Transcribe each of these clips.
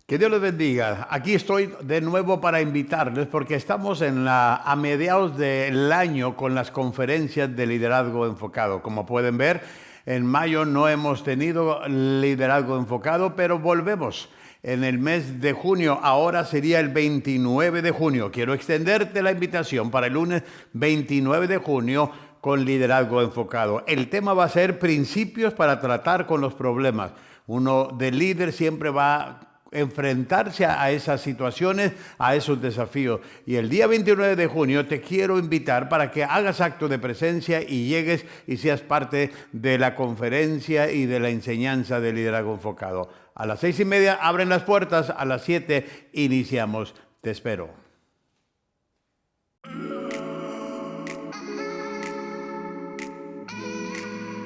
Que Dios les bendiga. Aquí estoy de nuevo para invitarles porque estamos a mediados del año con las conferencias de liderazgo enfocado. Como pueden ver, en mayo no hemos tenido liderazgo enfocado, pero volvemos en el mes de junio. Ahora sería el 29 de junio. Quiero extenderte la invitación para el lunes 29 de junio con liderazgo enfocado. El tema va a ser principios para tratar con los problemas. Uno de líder siempre va a enfrentarse a esas situaciones, a esos desafíos. Y el día 29 de junio te quiero invitar para que hagas acto de presencia y llegues y seas parte de la conferencia y de la enseñanza de liderazgo enfocado. A las 6:30 abren las puertas, a las 7 iniciamos. Te espero.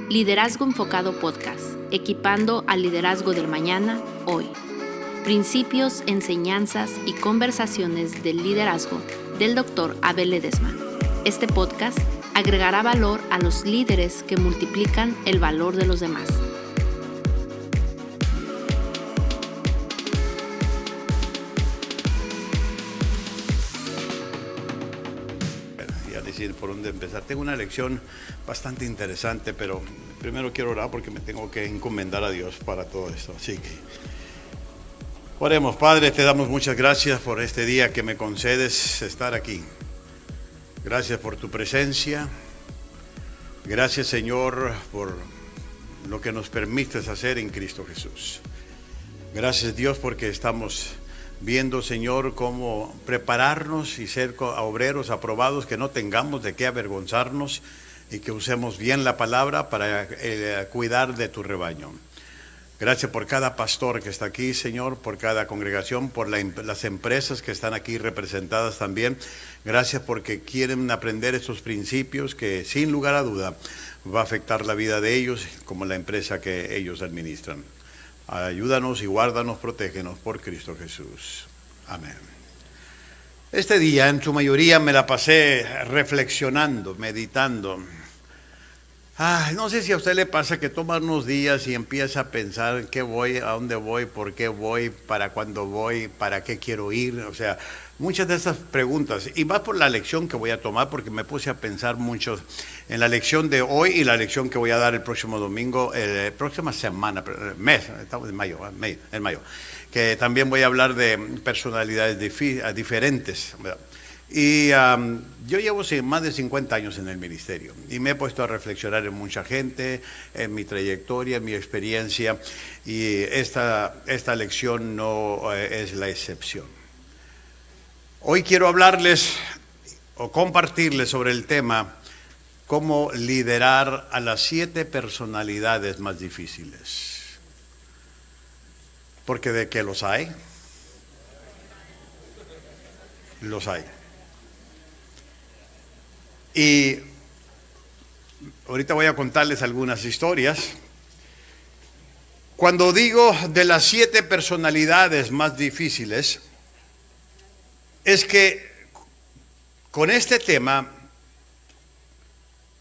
Liderazgo Enfocado Podcast, equipando al liderazgo del mañana, hoy. Principios, enseñanzas y conversaciones del liderazgo del Dr. Abel Ledesma. Este podcast agregará valor a los líderes que multiplican el valor de los demás. Ya decir por dónde empezar. Tengo una lección bastante interesante, pero primero quiero orar porque me tengo que encomendar a Dios para todo esto. Así que oremos. Padre, te damos muchas gracias por este día que me concedes estar aquí. Gracias por tu presencia. Gracias, Señor, por lo que nos permites hacer en Cristo Jesús. Gracias, Dios, porque estamos viendo, Señor, cómo prepararnos y ser obreros aprobados, que no tengamos de qué avergonzarnos y que usemos bien la palabra para cuidar de tu rebaño. Gracias por cada pastor que está aquí, Señor, por cada congregación, por las empresas que están aquí representadas también. Gracias porque quieren aprender estos principios que, sin lugar a duda, va a afectar la vida de ellos como la empresa que ellos administran. Ayúdanos y guárdanos, protégenos por Cristo Jesús. Amén. Este día, en su mayoría, me la pasé reflexionando, meditando. No sé si a usted le pasa que toma unos días y empieza a pensar qué voy, a dónde voy, por qué voy, para cuándo voy, para qué quiero ir. O sea, muchas de esas preguntas. Y más por la lección que voy a tomar, porque me puse a pensar mucho en la lección de hoy y la lección que voy a dar el próximo domingo, próxima semana, mes, estamos en mayo, que también voy a hablar de personalidades diferentes, ¿verdad? Y yo llevo más de 50 años en el ministerio y me he puesto a reflexionar en mucha gente, en mi trayectoria, en mi experiencia, y esta lección no es la excepción. Hoy quiero hablarles o compartirles sobre el tema cómo liderar a las 7 personalidades más difíciles. Porque de que los hay, los hay. Y ahorita voy a contarles algunas historias. Cuando digo de las 7 personalidades más difíciles, es que con este tema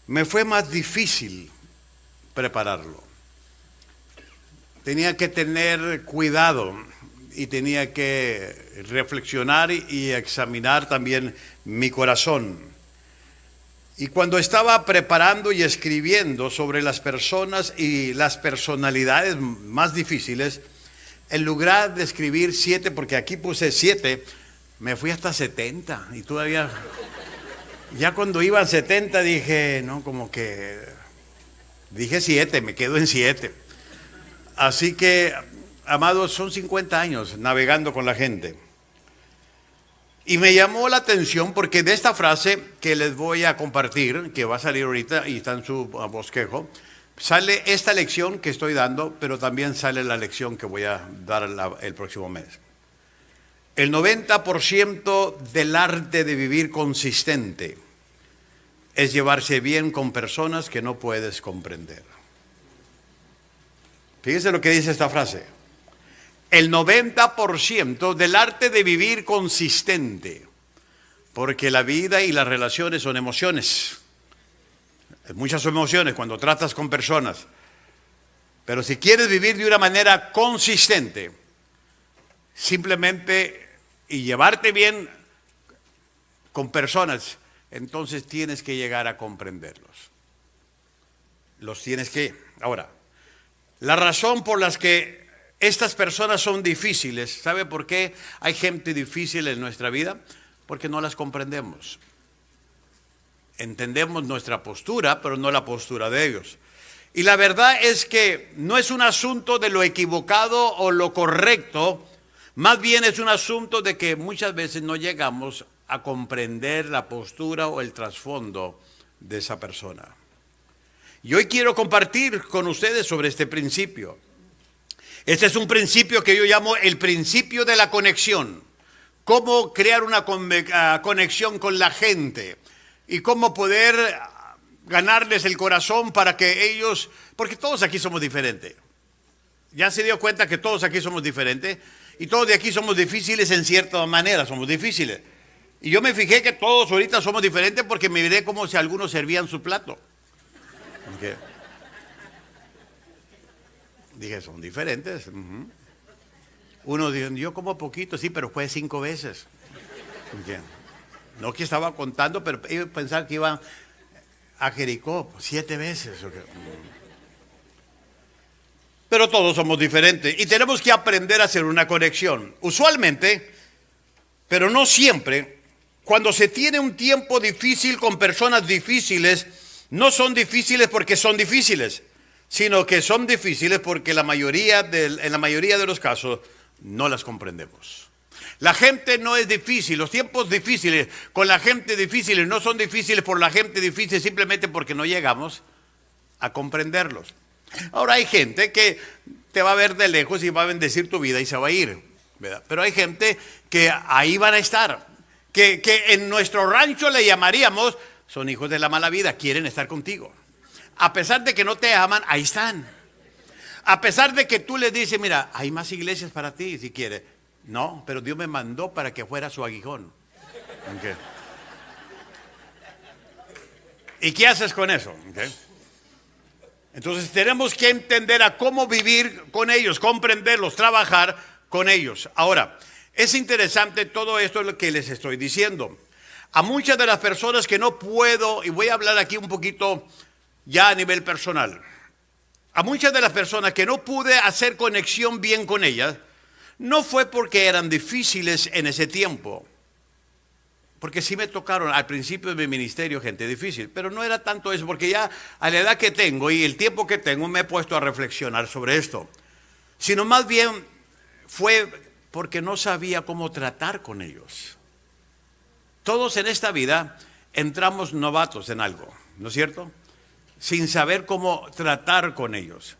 me fue más difícil prepararlo. Tenía que tener cuidado y tenía que reflexionar y examinar también mi corazón. Y cuando estaba preparando y escribiendo sobre las personas y las personalidades más difíciles, en lugar de escribir 7, porque aquí puse 7, me fui hasta 70. Y todavía, ya cuando iban 70 dije, no, como que dije 7, me quedo en 7. Así que, amados, son 50 años navegando con la gente. Y me llamó la atención porque de esta frase que les voy a compartir, que va a salir ahorita y está en su bosquejo, sale esta lección que estoy dando, pero también sale la lección que voy a dar el próximo mes. El 90% del arte de vivir consistente es llevarse bien con personas que no puedes comprender. Fíjense lo que dice esta frase. El 90% del arte de vivir consistente, porque la vida y las relaciones son emociones. Muchas emociones cuando tratas con personas. Pero si quieres vivir de una manera consistente, simplemente y llevarte bien con personas, entonces tienes que llegar a comprenderlos. Los tienes que... Ahora, la razón por las que estas personas son difíciles, ¿sabe por qué hay gente difícil en nuestra vida? Porque no las comprendemos. Entendemos nuestra postura, pero no la postura de ellos. Y la verdad es que no es un asunto de lo equivocado o lo correcto, más bien es un asunto de que muchas veces no llegamos a comprender la postura o el trasfondo de esa persona. Y hoy quiero compartir con ustedes sobre este principio. Este es un principio que yo llamo el principio de la conexión. Cómo crear una conexión con la gente y cómo poder ganarles el corazón para que ellos, porque todos aquí somos diferentes. Ya se dio cuenta que todos aquí somos diferentes y todos de aquí somos difíciles en cierta manera, somos difíciles. Y yo me fijé que todos ahorita somos diferentes porque me miré como si algunos servían su plato. Okay. Dije, son diferentes. Uno dijo, yo como poquito, sí, pero fue 5 veces. Okay. No que estaba contando, pero ellos pensaban que iban a Jericó 7 veces. Okay. Pero todos somos diferentes y tenemos que aprender a hacer una conexión. Usualmente, pero no siempre, cuando se tiene un tiempo difícil con personas difíciles, no son difíciles porque son difíciles, sino que son difíciles porque en la mayoría de los casos no las comprendemos. La gente no es difícil, los tiempos difíciles con la gente difícil no son difíciles por la gente difícil simplemente porque no llegamos a comprenderlos. Ahora hay gente que te va a ver de lejos y va a bendecir tu vida y se va a ir, ¿verdad? Pero hay gente que ahí van a estar, que en nuestro rancho le llamaríamos... Son hijos de la mala vida, quieren estar contigo. A pesar de que no te aman, ahí están. A pesar de que tú les dices, mira, hay más iglesias para ti si quieres. No, pero Dios me mandó para que fuera su aguijón. Okay. ¿Y qué haces con eso? Okay. Entonces tenemos que entender a cómo vivir con ellos, comprenderlos, trabajar con ellos. Ahora, es interesante todo esto lo que les estoy diciendo. A muchas de las personas que no puedo, y voy a hablar aquí un poquito ya a nivel personal, a muchas de las personas que no pude hacer conexión bien con ellas, no fue porque eran difíciles en ese tiempo, porque sí me tocaron al principio de mi ministerio gente difícil, pero no era tanto eso, porque ya a la edad que tengo y el tiempo que tengo me he puesto a reflexionar sobre esto, sino más bien fue porque no sabía cómo tratar con ellos. Todos en esta vida entramos novatos en algo, ¿no es cierto? Sin saber cómo tratar con ellos.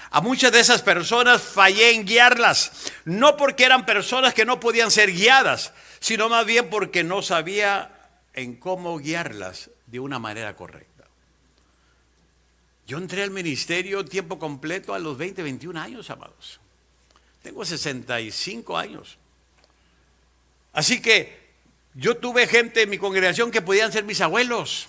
A muchas de esas personas fallé en guiarlas, no porque eran personas que no podían ser guiadas, sino más bien porque no sabía en cómo guiarlas de una manera correcta. Yo entré al ministerio tiempo completo a los 20, 21 años, amados. Tengo 65 años. Así que yo tuve gente en mi congregación que podían ser mis abuelos.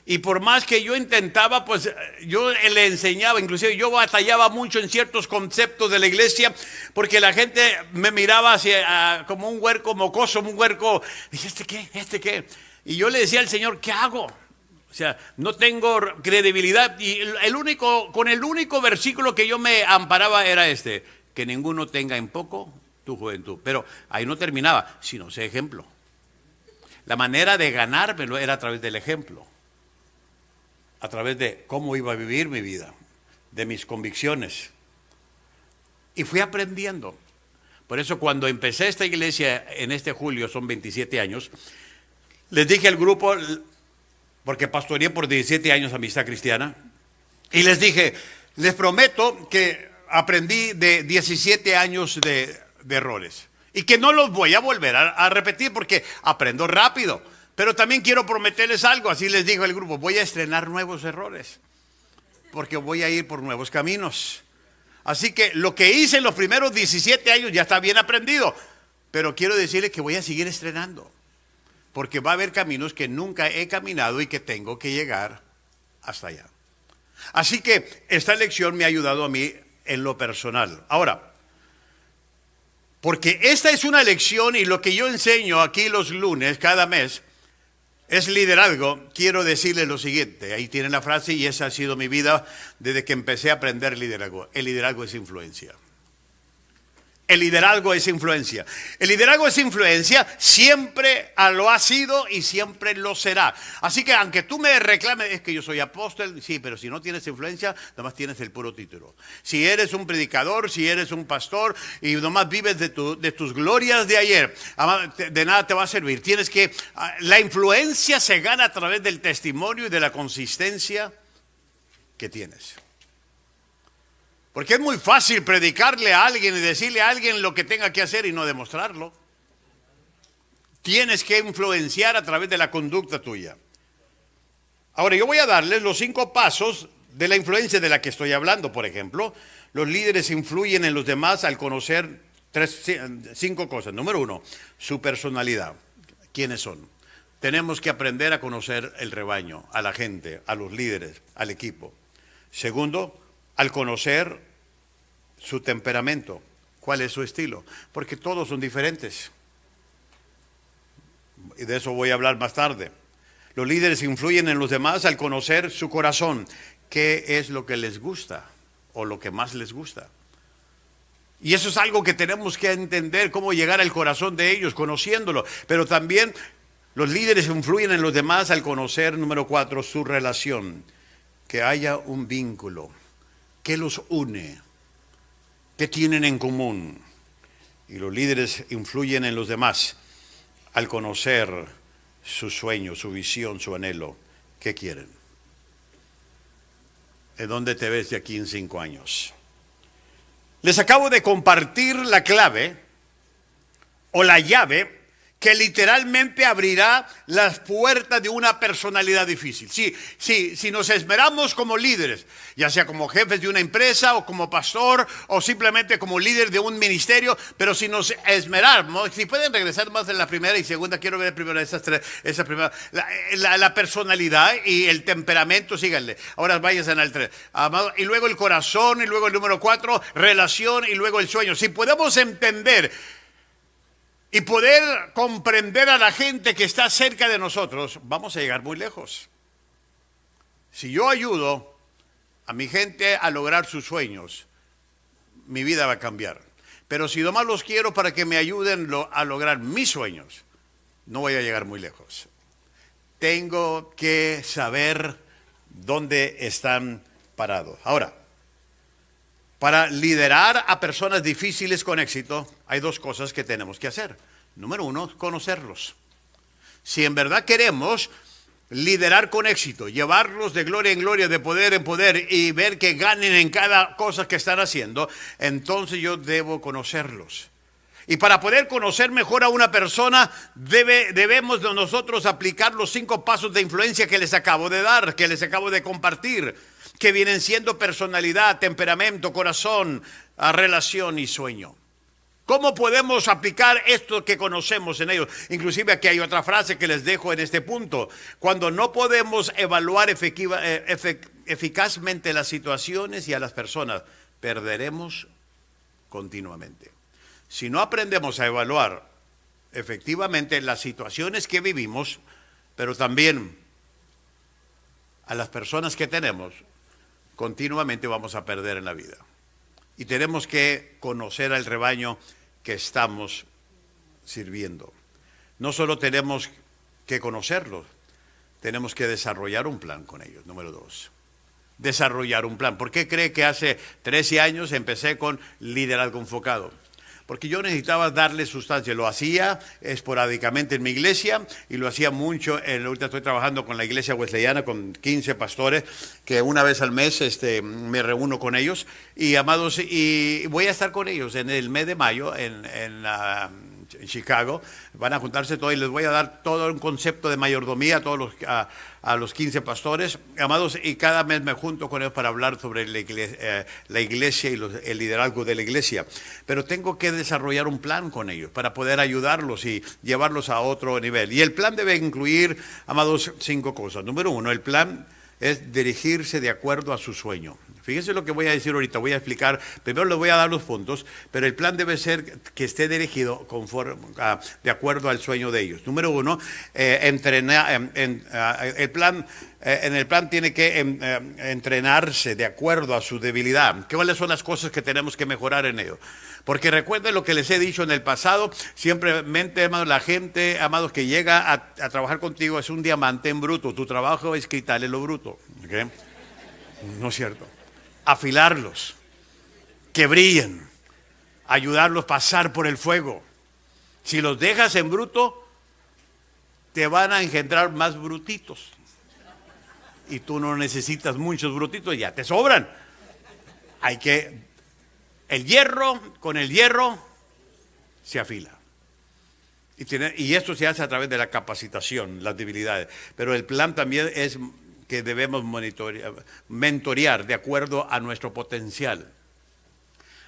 Y por más que yo intentaba, pues yo le enseñaba, inclusive yo batallaba mucho en ciertos conceptos de la iglesia, porque la gente me miraba como un huerco mocoso, un huerco, dije, ¿este qué? ¿Este qué? Y yo le decía al Señor, ¿qué hago? O sea, no tengo credibilidad. Y con el único versículo que yo me amparaba era este, que ninguno tenga en poco tu juventud. Pero ahí no terminaba, sino ese ejemplo. La manera de ganármelo era a través del ejemplo. A través de cómo iba a vivir mi vida, de mis convicciones. Y fui aprendiendo. Por eso cuando empecé esta iglesia en este julio, son 27 años, les dije al grupo, porque pastoreé por 17 años Amistad Cristiana, y les dije, les prometo que aprendí de 17 años de errores. Y que no los voy a volver a repetir porque aprendo rápido. Pero también quiero prometerles algo, así les dijo el grupo, voy a estrenar nuevos errores, porque voy a ir por nuevos caminos. Así que lo que hice en los primeros 17 años ya está bien aprendido, pero quiero decirles que voy a seguir estrenando, porque va a haber caminos que nunca he caminado y que tengo que llegar hasta allá. Así que esta lección me ha ayudado a mí en lo personal. Ahora, Porque esta es una lección y lo que yo enseño aquí los lunes, cada mes, es liderazgo. Quiero decirles lo siguiente, ahí tienen la frase y esa ha sido mi vida desde que empecé a aprender liderazgo. El liderazgo es influencia. El liderazgo es influencia. El liderazgo es influencia, siempre lo ha sido y siempre lo será. Así que aunque tú me reclames, es que yo soy apóstol, sí, pero si no tienes influencia, nomás tienes el puro título. Si eres un predicador, si eres un pastor y nomás vives de tus glorias de ayer, de nada te va a servir. La influencia se gana a través del testimonio y de la consistencia que tienes. Porque es muy fácil predicarle a alguien y decirle a alguien lo que tenga que hacer y no demostrarlo. Tienes que influenciar a través de la conducta tuya. Ahora, yo voy a darles los 5 pasos de la influencia de la que estoy hablando. Por ejemplo, los líderes influyen en los demás al conocer 5 cosas. Número 1, su personalidad. ¿Quiénes son? Tenemos que aprender a conocer el rebaño, a la gente, a los líderes, al equipo. Segundo, al conocer su temperamento, cuál es su estilo, porque todos son diferentes. Y de eso voy a hablar más tarde. Los líderes influyen en los demás al conocer su corazón, qué es lo que les gusta o lo que más les gusta. Y eso es algo que tenemos que entender, cómo llegar al corazón de ellos, conociéndolo. Pero también los líderes influyen en los demás al conocer, número 4, su relación, que haya un vínculo. ¿Qué los une? ¿Qué tienen en común? Y los líderes influyen en los demás al conocer su sueño, su visión, su anhelo. ¿Qué quieren? ¿En dónde te ves de aquí en 5 años? Les acabo de compartir la clave o la llave que literalmente abrirá las puertas de una personalidad difícil. Si nos esmeramos como líderes, ya sea como jefes de una empresa o como pastor o simplemente como líder de un ministerio, pero si nos esmeramos, si pueden regresar más en la primera y segunda, quiero ver primero esa primera, la personalidad y el temperamento, síganle. Ahora váyanse al 3. Y luego el corazón, y luego el número 4, relación, y luego el sueño. Si podemos entender y poder comprender a la gente que está cerca de nosotros, vamos a llegar muy lejos. Si yo ayudo a mi gente a lograr sus sueños, mi vida va a cambiar. Pero si nomás los quiero para que me ayuden a lograr mis sueños, no voy a llegar muy lejos. Tengo que saber dónde están parados. Ahora, para liderar a personas difíciles con éxito, hay 2 cosas que tenemos que hacer. Número 1, conocerlos. Si en verdad queremos liderar con éxito, llevarlos de gloria en gloria, de poder en poder y ver que ganen en cada cosa que están haciendo, entonces yo debo conocerlos. Y para poder conocer mejor a una persona, debemos de nosotros aplicar los 5 pasos de influencia que les acabo de dar, que les acabo de compartir, que vienen siendo personalidad, temperamento, corazón, relación y sueño. ¿Cómo podemos aplicar esto que conocemos en ellos? Inclusive aquí hay otra frase que les dejo en este punto. Cuando no podemos evaluar eficazmente las situaciones y a las personas, perderemos continuamente. Si no aprendemos a evaluar efectivamente las situaciones que vivimos, pero también a las personas que tenemos, continuamente vamos a perder en la vida. Y tenemos que conocer al rebaño que estamos sirviendo. No solo tenemos que conocerlos, tenemos que desarrollar un plan con ellos. Número 2, desarrollar un plan. ¿Por qué cree que hace 13 años empecé con liderazgo enfocado? Porque yo necesitaba darle sustancia. Lo hacía esporádicamente en mi iglesia y lo hacía mucho. Ahorita estoy trabajando con la iglesia wesleyana con 15 pastores que una vez al mes me reúno con ellos. Y amados, y voy a estar con ellos en el mes de mayo en Chicago. Van a juntarse todos y les voy a dar todo un concepto de mayordomía a los 15 pastores, amados, y cada mes me junto con ellos para hablar sobre la iglesia y el liderazgo de la iglesia. Pero tengo que desarrollar un plan con ellos para poder ayudarlos y llevarlos a otro nivel. Y el plan debe incluir, amados, 5 cosas. Número 1, el plan es dirigirse de acuerdo a su sueño. Fíjense lo que voy a decir ahorita, voy a explicar, primero les voy a dar los puntos, pero el plan debe ser que esté dirigido de acuerdo al sueño de ellos. Número uno, entrenar, en el plan tiene que entrenarse de acuerdo a su debilidad. ¿Cuáles son las cosas que tenemos que mejorar en ello? Porque recuerden lo que les he dicho en el pasado, simplemente, hermanos, la gente, amados, que llega a trabajar contigo es un diamante en bruto. Tu trabajo es quitarle lo bruto. ¿Okay? No es cierto. Afilarlos, que brillen, ayudarlos a pasar por el fuego. Si los dejas en bruto, te van a engendrar más brutitos. Y tú no necesitas muchos brutitos, ya te sobran. El hierro, con el hierro, se afila. Y esto se hace a través de la capacitación, las debilidades. Pero el plan también es que debemos mentorear de acuerdo a nuestro potencial.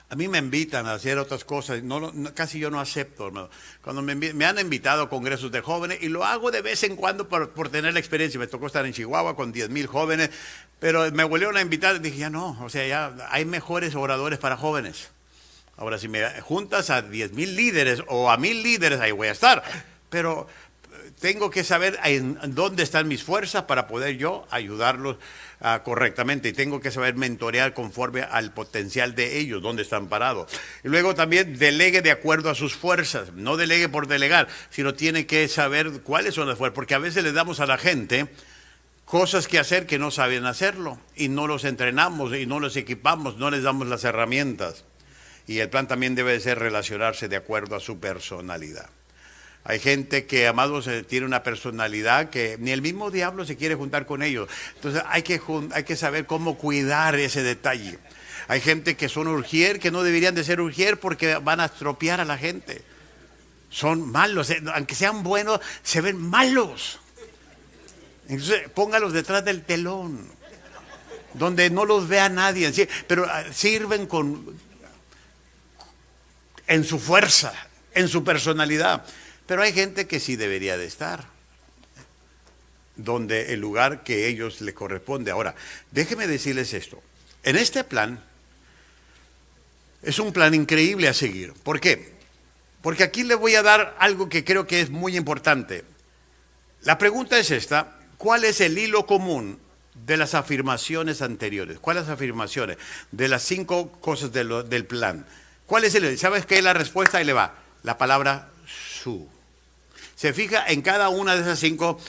A mí me invitan a hacer otras cosas, casi yo no acepto, hermano. Cuando me han invitado a congresos de jóvenes, y lo hago de vez en cuando por tener la experiencia. Me tocó estar en Chihuahua con 10,000 jóvenes, pero me volvieron a invitar y dije, ya no, o sea, ya hay mejores oradores para jóvenes. Ahora, si me juntas a 10,000 líderes o a 1,000 líderes, ahí voy a estar. Pero tengo que saber en dónde están mis fuerzas para poder yo ayudarlos correctamente. Y tengo que saber mentorear conforme al potencial de ellos, dónde están parados. Y luego también delegue de acuerdo a sus fuerzas. No delegue por delegar, sino tiene que saber cuáles son las fuerzas. Porque a veces le damos a la gente cosas que hacer que no saben hacerlo. Y no los entrenamos y no los equipamos, no les damos las herramientas. Y el plan también debe ser relacionarse de acuerdo a su personalidad. Hay gente que, amados, tiene una personalidad que ni el mismo diablo se quiere juntar con ellos. Entonces hay que saber cómo cuidar ese detalle. Hay gente que son urgier, que no deberían de ser urgier porque van a estropear a la gente. Son malos, aunque sean buenos, se ven malos. Entonces póngalos detrás del telón, donde no los vea nadie, pero sirven en su fuerza, en su personalidad. Pero hay gente que sí debería de estar donde el lugar que a ellos les corresponde. Ahora, déjenme decirles esto. En este plan, es un plan increíble a seguir. ¿Por qué? Porque aquí les voy a dar algo que creo que es muy importante. La pregunta es esta: ¿cuál es el hilo común de las afirmaciones anteriores? ¿Cuáles afirmaciones? De las 5 cosas del plan. ¿Cuál es el hilo? ¿Sabes qué es la respuesta? Ahí le va. La palabra su. Se fija en cada una de esas 5,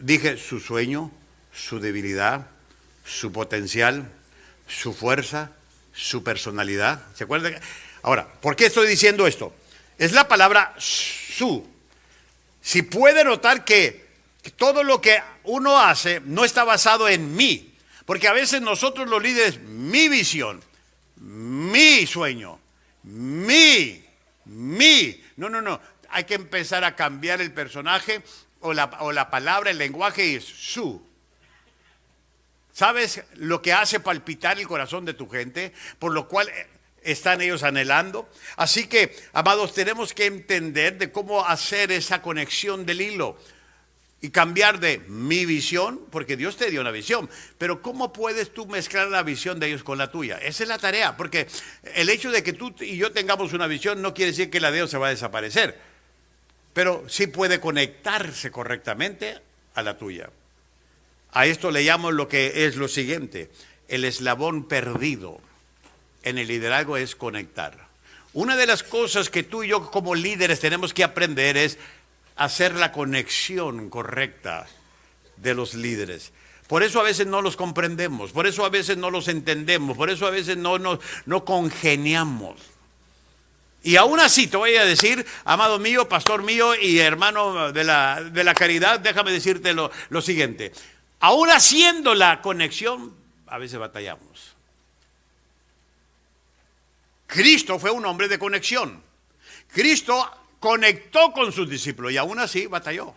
dije su sueño, su debilidad, su potencial, su fuerza, su personalidad. ¿Se acuerdan? Ahora, ¿por qué estoy diciendo esto? Es la palabra su. Si puede notar que todo lo que uno hace no está basado en mí, porque a veces nosotros los líderes, mi visión, mi sueño, mi. No. Hay que empezar a cambiar el personaje o la palabra, el lenguaje, y es su. ¿Sabes lo que hace palpitar el corazón de tu gente? Por lo cual están ellos anhelando. Así que, amados, tenemos que entender de cómo hacer esa conexión del hilo y cambiar de mi visión, porque Dios te dio una visión, pero ¿cómo puedes tú mezclar la visión de ellos con la tuya? Esa es la tarea, porque el hecho de que tú y yo tengamos una visión no quiere decir que la de ellos se va a desaparecer. Pero sí puede conectarse correctamente a la tuya. A esto le llamo lo que es lo siguiente: el eslabón perdido en el liderazgo es conectar. Una de las cosas que tú y yo como líderes tenemos que aprender es hacer la conexión correcta de los líderes. Por eso a veces no los comprendemos, por eso a veces no los entendemos, por eso a veces no congeniamos. Y aún así te voy a decir, amado mío, pastor mío y hermano de la caridad, déjame decirte lo siguiente: aún haciendo la conexión, a veces batallamos. Cristo fue un hombre de conexión. Cristo conectó con sus discípulos y aún así batalló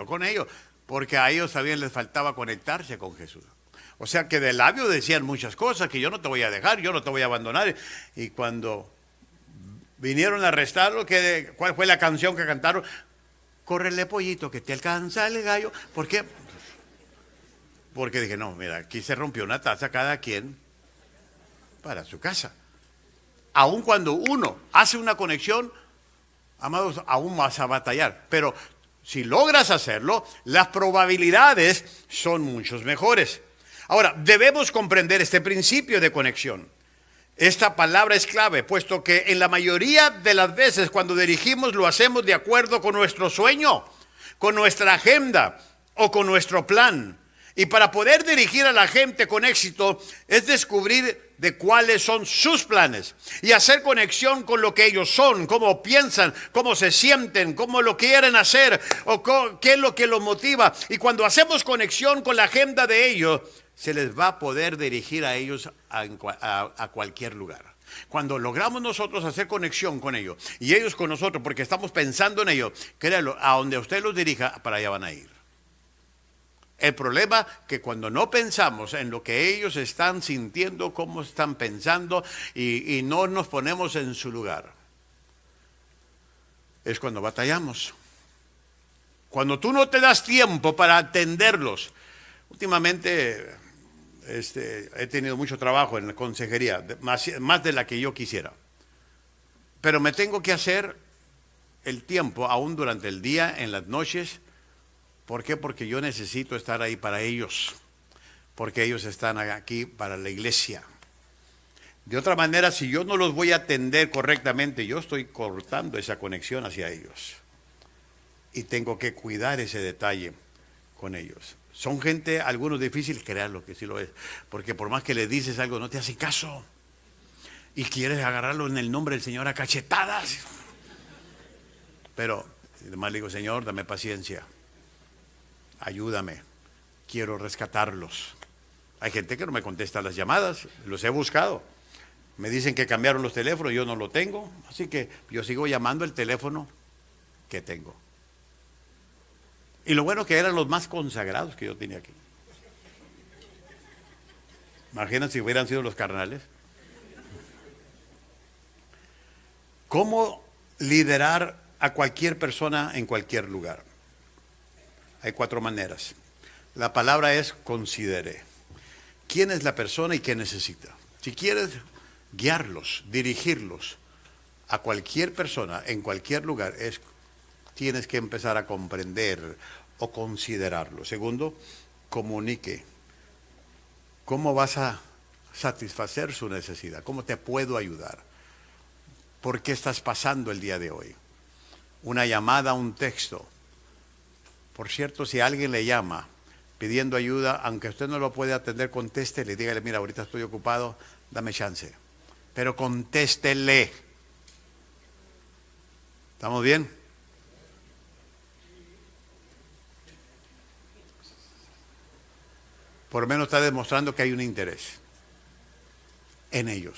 con ellos, porque a ellos también les faltaba conectarse con Jesús. O sea que de labio decían muchas cosas, que yo no te voy a dejar, yo no te voy a abandonar. Y cuando vinieron a arrestarlo, ¿cuál fue la canción que cantaron? Córrele, pollito, que te alcanza el gallo. ¿Por qué? porque dije, no, mira, aquí se rompió una taza, cada quien para su casa. Aun cuando uno hace una conexión, amados, aún vas a batallar. Pero si logras hacerlo, las probabilidades son mucho mejores. Ahora, debemos comprender este principio de conexión. Esta palabra es clave, puesto que en la mayoría de las veces cuando dirigimos lo hacemos de acuerdo con nuestro sueño, con nuestra agenda o con nuestro plan. Y para poder dirigir a la gente con éxito es descubrir de cuáles son sus planes y hacer conexión con lo que ellos son, cómo piensan, cómo se sienten, cómo lo quieren hacer o qué es lo que los motiva. Y cuando hacemos conexión con la agenda de ellos, se les va a poder dirigir a ellos a cualquier lugar. Cuando logramos nosotros hacer conexión con ellos y ellos con nosotros, porque estamos pensando en ellos, créanlo, a donde usted los dirija, para allá van a ir. El problema es que cuando no pensamos en lo que ellos están sintiendo, cómo están pensando y no nos ponemos en su lugar, es cuando batallamos. Cuando tú no te das tiempo para atenderlos. Últimamente he tenido mucho trabajo en la consejería, más de la que yo quisiera. Pero me tengo que hacer el tiempo, aún durante el día, en las noches. ¿Por qué? Porque yo necesito estar ahí para ellos, porque ellos están aquí para la iglesia. De otra manera, si yo no los voy a atender correctamente, yo estoy cortando esa conexión hacia ellos. Y tengo que cuidar ese detalle con ellos. Son gente, algunos difíciles, créanlo que sí lo es, porque por más que le dices algo, no te hace caso. Y quieres agarrarlo en el nombre del Señor a cachetadas. Pero además le digo, Señor, dame paciencia. Ayúdame, quiero rescatarlos. Hay gente que no me contesta las llamadas, los he buscado. Me dicen que cambiaron los teléfonos, yo no lo tengo, así que yo sigo llamando el teléfono que tengo. Y lo bueno que eran los más consagrados que yo tenía aquí. Imagínense si hubieran sido los carnales. ¿Cómo liderar a cualquier persona en cualquier lugar? Hay 4 maneras. La palabra es considere. ¿Quién es la persona y qué necesita? Si quieres guiarlos, dirigirlos a cualquier persona en cualquier lugar, tienes que empezar a comprender o considerarlo. Segundo, comunique. ¿Cómo vas a satisfacer su necesidad? ¿Cómo te puedo ayudar? ¿Por qué estás pasando el día de hoy? Una llamada, un texto. Por cierto, si alguien le llama pidiendo ayuda, aunque usted no lo puede atender, contéstele, dígale, mira, ahorita estoy ocupado, dame chance. Pero contéstele. ¿Estamos bien? Por lo menos está demostrando que hay un interés en ellos.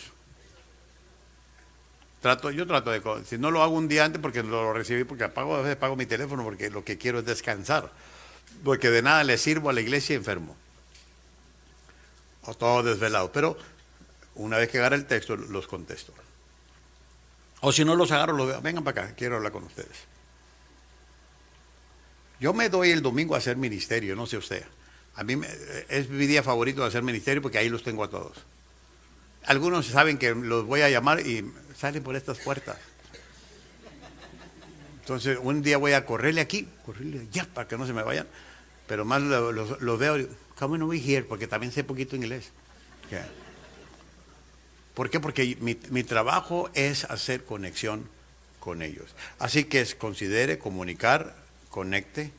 Yo trato de, si no lo hago un día antes porque lo recibí, porque a veces pago mi teléfono porque lo que quiero es descansar, porque de nada le sirvo a la iglesia enfermo o todo desvelado, pero una vez que agarre el texto los contesto, o si no los agarro, los veo, vengan para acá, quiero hablar con ustedes. Yo me doy el domingo a hacer ministerio, no sé usted, a mí es mi día favorito de hacer ministerio porque ahí los tengo a todos. Algunos saben que los voy a llamar y salen por estas puertas. Entonces, un día voy a correrle aquí, correrle ya, para que no se me vayan. Pero más los veo, come over here, porque también sé poquito inglés. Okay. ¿Por qué? Porque mi trabajo es hacer conexión con ellos. Así que considere, comunicar, conecte,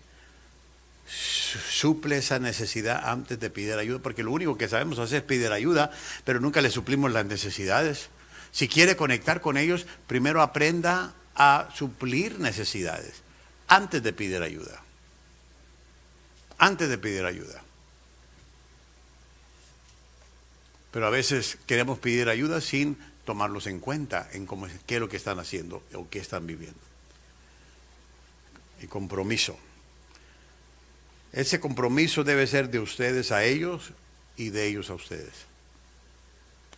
suple esa necesidad antes de pedir ayuda, porque lo único que sabemos hacer es pedir ayuda, pero nunca le suplimos las necesidades. Si quiere conectar con ellos, primero aprenda a suplir necesidades antes de pedir ayuda. Antes de pedir ayuda. Pero a veces queremos pedir ayuda sin tomarlos en cuenta en qué es lo que están haciendo o qué están viviendo. Y compromiso. Ese compromiso debe ser de ustedes a ellos y de ellos a ustedes.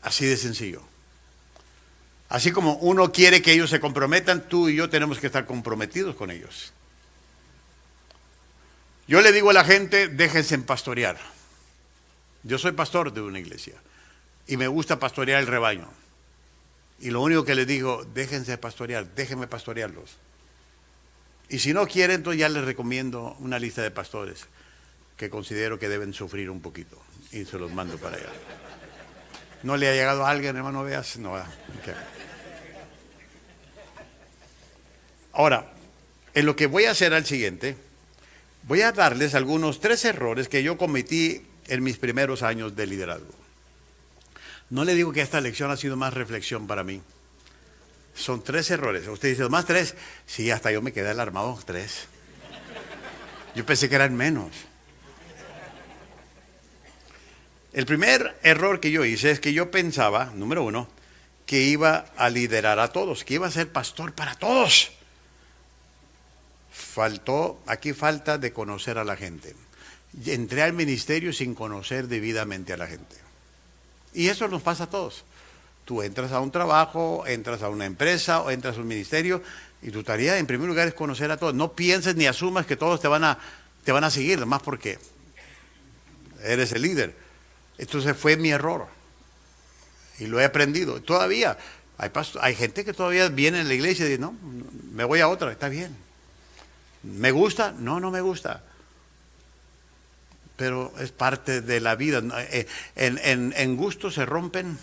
Así de sencillo. Así como uno quiere que ellos se comprometan, tú y yo tenemos que estar comprometidos con ellos. Yo le digo a la gente, déjense pastorear. Yo soy pastor de una iglesia y me gusta pastorear el rebaño. Y lo único que les digo, déjense pastorear, déjenme pastorearlos. Y si no quieren, entonces ya les recomiendo una lista de pastores que considero que deben sufrir un poquito y se los mando para allá. ¿No le ha llegado a alguien, hermano Veas? No, okay. Ahora, en lo que voy a hacer al siguiente, voy a darles algunos 3 errores que yo cometí en mis primeros años de liderazgo. No le digo que esta lección ha sido más reflexión para mí. Son 3 errores. Usted dice, ¿más 3? Sí, hasta yo me quedé alarmado, 3. Yo pensé que eran menos. El primer error que yo hice es que yo pensaba, número 1, que iba a liderar a todos, que iba a ser pastor para todos. Aquí falta de conocer a la gente. Entré al ministerio sin conocer debidamente a la gente. Y eso nos pasa a todos. Tú entras a un trabajo, entras a una empresa o entras a un ministerio y tu tarea en primer lugar es conocer a todos. No pienses ni asumas que todos te van a seguir, además porque eres el líder. Entonces fue mi error y lo he aprendido. Todavía hay gente que todavía viene en la iglesia y dice, no, me voy a otra, está bien. ¿Me gusta? No, no me gusta. Pero es parte de la vida. En gusto se rompen.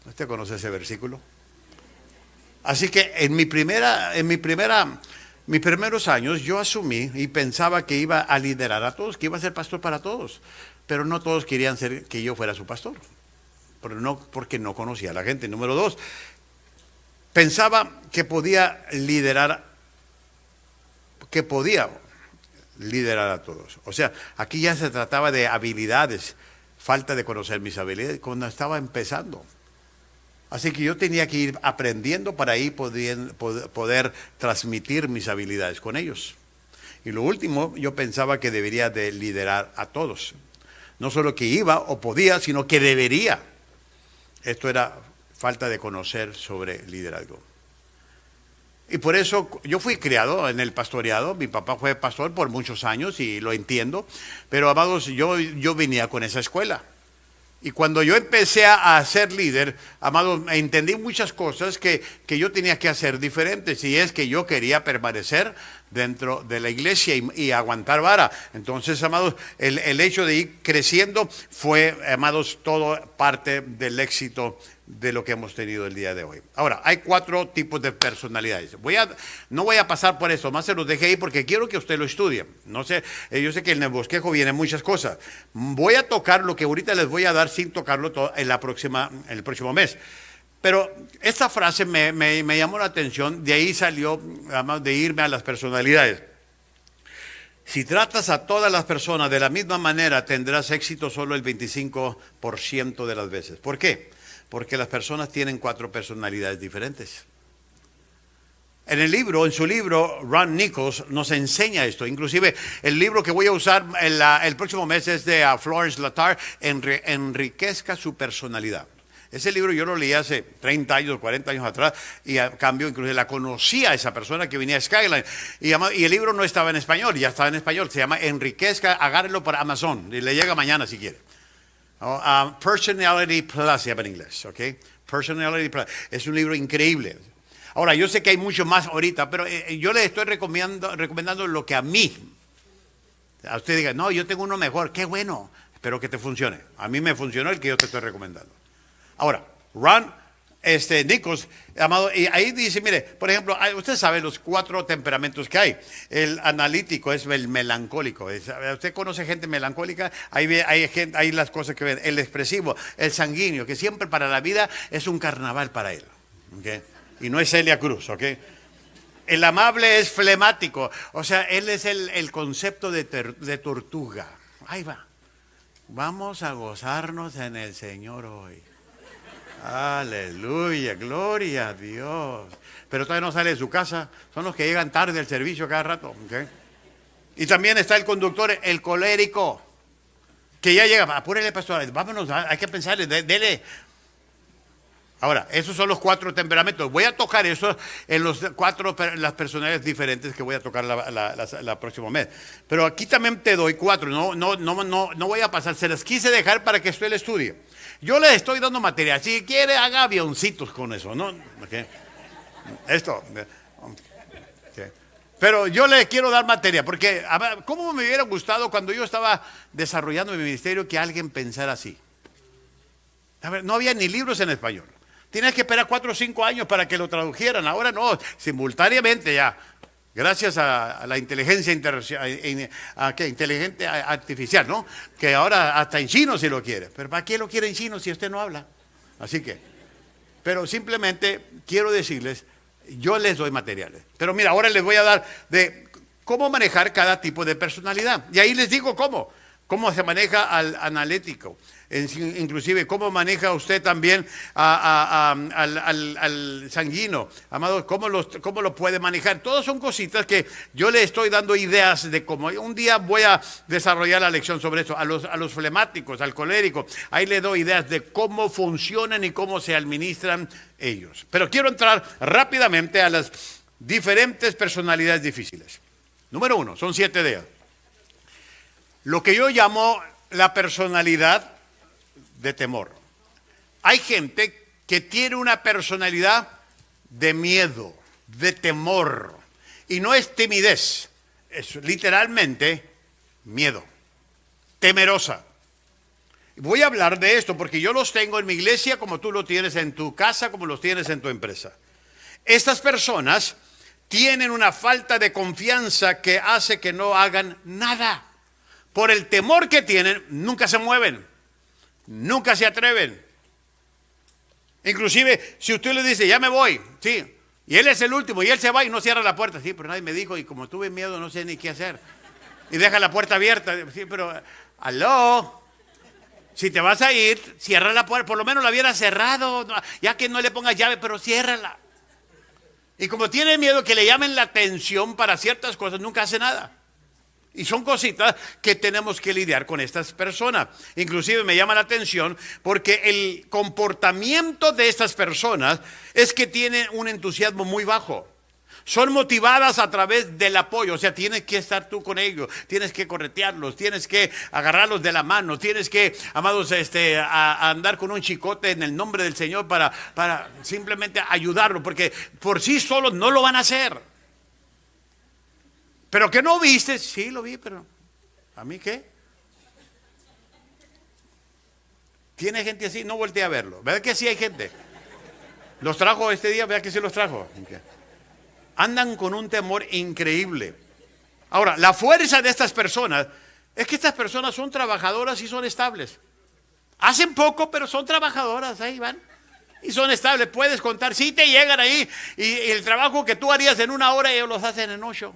¿Usted conoce ese versículo? Así que en mis primeros años yo asumí y pensaba que iba a liderar a todos, que iba a ser pastor para todos. Pero no todos querían que yo fuera su pastor. Porque no conocía a la gente. Número 2, pensaba que podía liderar a todos. O sea, aquí ya se trataba de habilidades, falta de conocer mis habilidades cuando estaba empezando. Así que yo tenía que ir aprendiendo para ahí poder transmitir mis habilidades con ellos. Y lo último, yo pensaba que debería de liderar a todos. No solo que iba o podía, sino que debería. Esto era falta de conocer sobre liderazgo. Y por eso yo fui criado en el pastoreado. Mi papá fue pastor por muchos años y lo entiendo. Pero, amados, yo venía con esa escuela. Y cuando yo empecé a ser líder, amados, entendí muchas cosas que yo tenía que hacer diferentes. Y es que yo quería permanecer dentro de la iglesia y aguantar vara. Entonces, amados, el hecho de ir creciendo fue, amados, todo parte del éxito de lo que hemos tenido el día de hoy. Ahora, hay 4 tipos de personalidades. No voy a pasar por eso, más se los dejé ahí porque quiero que usted lo estudie. No sé, yo sé que en el bosquejo vienen muchas cosas. Voy a tocar lo que ahorita les voy a dar sin tocarlo todo en el próximo mes. Pero esta frase me llamó la atención, de ahí salió, además de irme a las personalidades. Si tratas a todas las personas de la misma manera, tendrás éxito solo el 25% de las veces. ¿Por qué? Porque las personas tienen 4 personalidades diferentes. En su libro, Ron Nichols nos enseña esto. Inclusive, el libro que voy a usar el próximo mes es de Florence Latar, Enriquezca su personalidad. Ese libro yo lo leí hace 30 años, 40 años atrás, y a cambio incluso la conocía a esa persona que venía a Skyline. Y el libro no estaba en español, ya estaba en español. Se llama Enriquezca, agárrelo por Amazon, y le llega mañana si quiere. Personality Plus se llama en inglés, ¿ok? Personality Plus. Es un libro increíble. Ahora, yo sé que hay mucho más ahorita, pero yo le estoy recomendando lo que a mí. A usted diga, no, yo tengo uno mejor, qué bueno, espero que te funcione. A mí me funcionó el que yo te estoy recomendando. Ahora, Ron Nichols, amado, y ahí dice, mire, por ejemplo, usted sabe los 4 temperamentos que hay. El analítico es el melancólico. Usted conoce gente melancólica, hay las cosas que ven. El expresivo, el sanguíneo, que siempre para la vida es un carnaval para él. ¿Okay? Y no es Celia Cruz, ¿ok? El amable es flemático, o sea, él es el concepto de tortuga. Ahí va. Vamos a gozarnos en el Señor hoy. Aleluya, gloria a Dios. Pero todavía no sale de su casa, son los que llegan tarde al servicio cada rato. ¿Okay? Y también está el conductor, el colérico, que ya llega, apúrele pastor, vámonos, hay que pensarle, dele. Ahora, esos son los 4 temperamentos. Voy a tocar eso en las personalidades diferentes que voy a tocar la próxima mes. Pero aquí también te doy 4. No voy a pasar. Se las quise dejar para que usted le estudie. Yo le estoy dando material. Si quiere, haga avioncitos con eso, ¿no? Okay. Esto. Okay. Pero yo le quiero dar materia, porque ¿cómo me hubiera gustado cuando yo estaba desarrollando mi ministerio que alguien pensara así? A ver, no había ni libros en español. Tienes que esperar 4 o 5 años para que lo tradujeran. Ahora no, simultáneamente ya. Gracias a la inteligencia inteligente artificial, ¿no? Que ahora hasta en chino si lo quiere. Pero ¿para qué lo quiere en chino si usted no habla? Así que, pero simplemente quiero decirles, yo les doy materiales. Pero mira, ahora les voy a dar de cómo manejar cada tipo de personalidad. Y ahí les digo cómo se maneja al analítico. Inclusive, ¿cómo maneja usted también al sanguíneo? Amados, ¿cómo lo puede manejar? Todas son cositas que yo le estoy dando ideas de cómo. Un día voy a desarrollar la lección sobre eso. A los flemáticos, al colérico, ahí le doy ideas de cómo funcionan y cómo se administran ellos. Pero quiero entrar rápidamente a las diferentes personalidades difíciles. Número 1, son 7 de ellas. Lo que yo llamo la personalidad de temor. Hay gente que tiene una personalidad de miedo, de temor. Y no es timidez, es literalmente miedo, temerosa. Voy a hablar de esto porque yo los tengo en mi iglesia como tú lo tienes en tu casa, como los tienes en tu empresa. Estas personas tienen una falta de confianza que hace que no hagan nada. Por el temor que tienen, nunca se mueven. Nunca se atreven. Inclusive, si usted le dice, ya me voy, sí, y él es el último, y él se va y no cierra la puerta, sí, pero nadie me dijo, y como tuve miedo, no sé ni qué hacer. Y deja la puerta abierta, sí, pero, aló, si te vas a ir, cierra la puerta, por lo menos la hubiera cerrado, ya que no le pongas llave, pero ciérrala. Y como tiene miedo que le llamen la atención para ciertas cosas, nunca hace nada. Y son cositas que tenemos que lidiar con estas personas. Inclusive me llama la atención porque el comportamiento de estas personas es que tienen un entusiasmo muy bajo. Son motivadas a través del apoyo, o sea, tienes que estar tú con ellos, tienes que corretearlos, tienes que agarrarlos de la mano, tienes que, amados, a andar con un chicote en el nombre del Señor para simplemente ayudarlos, porque por sí solos no lo van a hacer. ¿Pero que no viste? Sí, lo vi, pero ¿a mí qué? ¿Tiene gente así? No volteé a verlo. ¿Verdad que sí hay gente? ¿Los trajo este día? ¿Verdad que sí los trajo? Okay. Andan con un temor increíble. Ahora, la fuerza de estas personas es que estas personas son trabajadoras y son estables. Hacen poco, pero son trabajadoras, ahí van. Y son estables, puedes contar, sí te llegan ahí. Y el trabajo que tú harías en 1 hora, ellos los hacen en 8.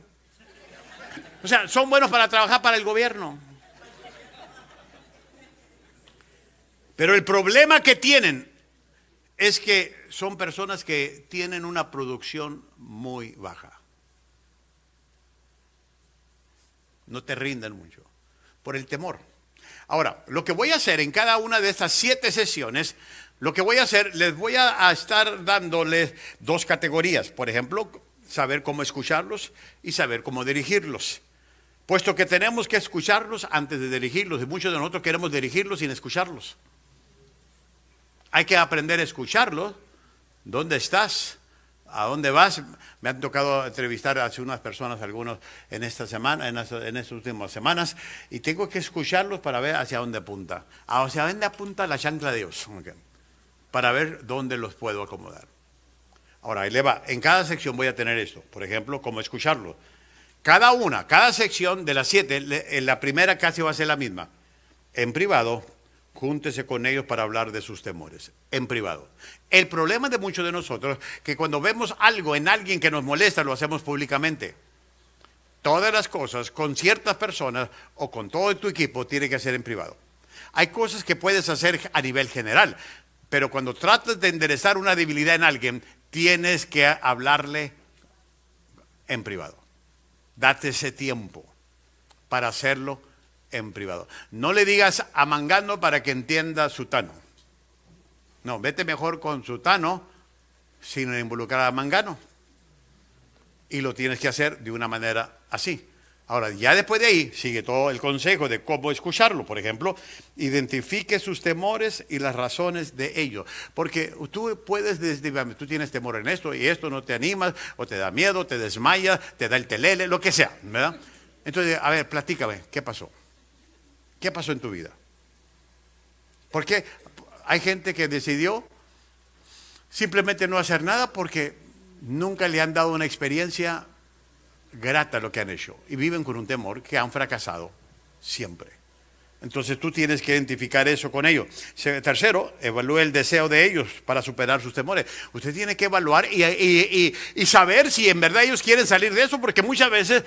O sea, son buenos para trabajar para el gobierno. Pero el problema que tienen es que son personas que tienen una producción muy baja. No te rinden mucho por el temor. Ahora, lo que voy a hacer en cada una de estas 7 sesiones, lo que voy a hacer, les voy a estar dándoles 2 categorías. Por ejemplo, saber cómo escucharlos y saber cómo dirigirlos. Puesto que tenemos que escucharlos antes de dirigirlos, y muchos de nosotros queremos dirigirlos sin escucharlos. Hay que aprender a escucharlos. ¿Dónde estás? ¿A dónde vas? Me han tocado entrevistar a unas personas, algunos en esta semana, en estas últimas semanas, y tengo que escucharlos para ver hacia dónde apunta. Hacia dónde apunta la chancla de Dios, okay, para ver dónde los puedo acomodar. Ahora, ahí le va. En cada sección voy a tener esto. Por ejemplo, cómo escucharlos. Cada sección de las 7, la primera casi va a ser la misma. En privado, júntese con ellos para hablar de sus temores. En privado. El problema de muchos de nosotros es que cuando vemos algo en alguien que nos molesta, lo hacemos públicamente. Todas las cosas con ciertas personas o con todo tu equipo tiene que ser en privado. Hay cosas que puedes hacer a nivel general, pero cuando tratas de enderezar una debilidad en alguien, tienes que hablarle en privado. Date ese tiempo para hacerlo en privado. No le digas a Mangano para que entienda Sutano. No, vete mejor con sutano sin involucrar a mangano. Y lo tienes que hacer de una manera así. Ahora, ya después de ahí, sigue todo el consejo de cómo escucharlo. Por ejemplo, identifique sus temores y las razones de ellos. Porque tú puedes decir, tú tienes temor en esto y esto no te animas, o te da miedo, te desmaya, te da el telele, lo que sea, ¿verdad? Entonces, a ver, platícame, ¿qué pasó? ¿Qué pasó en tu vida? Porque hay gente que decidió simplemente no hacer nada porque nunca le han dado una experiencia grata lo que han hecho y viven con un temor que han fracasado siempre. Entonces tú tienes que identificar eso con ellos. Tercero, evalúe el deseo de ellos para superar sus temores. Usted tiene que evaluar y saber si en verdad ellos quieren salir de eso, porque muchas veces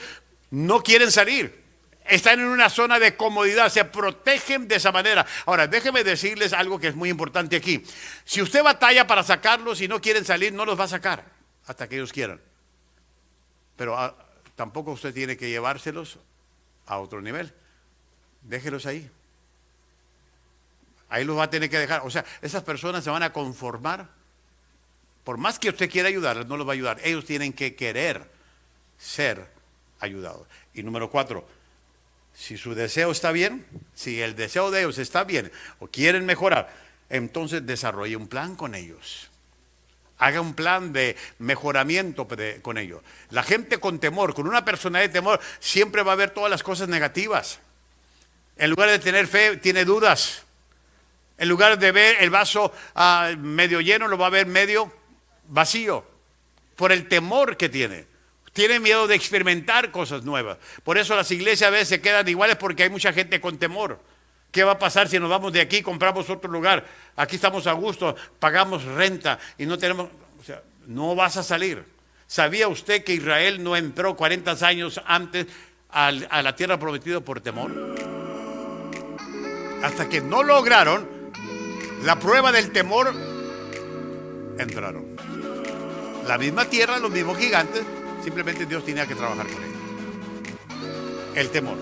no quieren salir. Están en una zona de comodidad, se protegen de esa manera. Ahora, déjenme decirles algo que es muy importante aquí. Si usted batalla para sacarlos y no quieren salir, no los va a sacar hasta que ellos quieran. Pero tampoco usted tiene que llevárselos a otro nivel. Déjelos ahí. Ahí los va a tener que dejar. O sea, esas personas se van a conformar. Por más que usted quiera ayudarles, no los va a ayudar. Ellos tienen que querer ser ayudados. Y número 4, si su deseo está bien, si el deseo de ellos está bien o quieren mejorar, entonces desarrolle un plan con ellos. Haga un plan de mejoramiento con ellos. La gente con temor, con una personalidad de temor, siempre va a ver todas las cosas negativas. En lugar de tener fe, tiene dudas. En lugar de ver el vaso medio lleno, lo va a ver medio vacío. Por el temor que tiene. Tiene miedo de experimentar cosas nuevas. Por eso las iglesias a veces se quedan iguales, porque hay mucha gente con temor. ¿Qué va a pasar si nos vamos de aquí y compramos otro lugar? Aquí estamos a gusto, pagamos renta y no tenemos... O sea, no vas a salir. ¿Sabía usted que Israel no entró 40 años antes a la tierra prometida por temor? Hasta que no lograron la prueba del temor, entraron. La misma tierra, los mismos gigantes, simplemente Dios tenía que trabajar con ellos. El temor.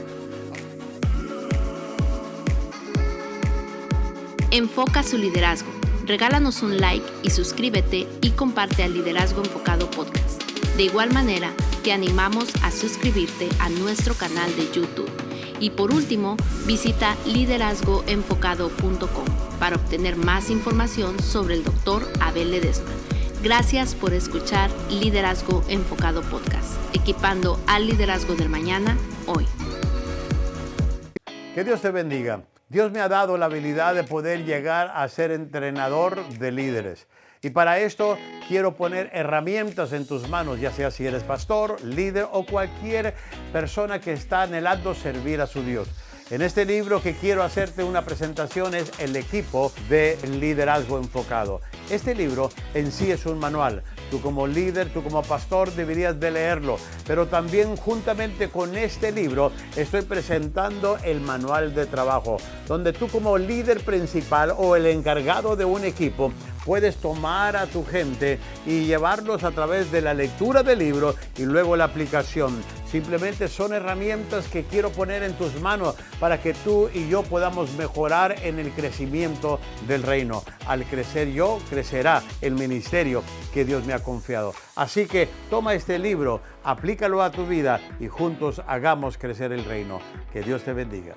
Enfoca su liderazgo. Regálanos un like y suscríbete y comparte al Liderazgo Enfocado Podcast. De igual manera, te animamos a suscribirte a nuestro canal de YouTube. Y por último, visita liderazgoenfocado.com para obtener más información sobre el Dr. Abel Ledesma. Gracias por escuchar Liderazgo Enfocado Podcast, equipando al liderazgo del mañana, hoy. Que Dios te bendiga. Dios me ha dado la habilidad de poder llegar a ser entrenador de líderes. Y para esto quiero poner herramientas en tus manos, ya sea si eres pastor, líder o cualquier persona que está anhelando servir a su Dios. En este libro que quiero hacerte una presentación es el equipo de liderazgo enfocado. Este libro en sí es un manual. Tú como líder, tú como pastor deberías de leerlo. Pero también juntamente con este libro estoy presentando el manual de trabajo, donde tú como líder principal o el encargado de un equipo puedes tomar a tu gente y llevarlos a través de la lectura del libro y luego la aplicación. Simplemente son herramientas que quiero poner en tus manos para que tú y yo podamos mejorar en el crecimiento del reino. Al crecer yo, crecerá el ministerio que Dios me ha confiado. Así que toma este libro, aplícalo a tu vida y juntos hagamos crecer el reino. Que Dios te bendiga.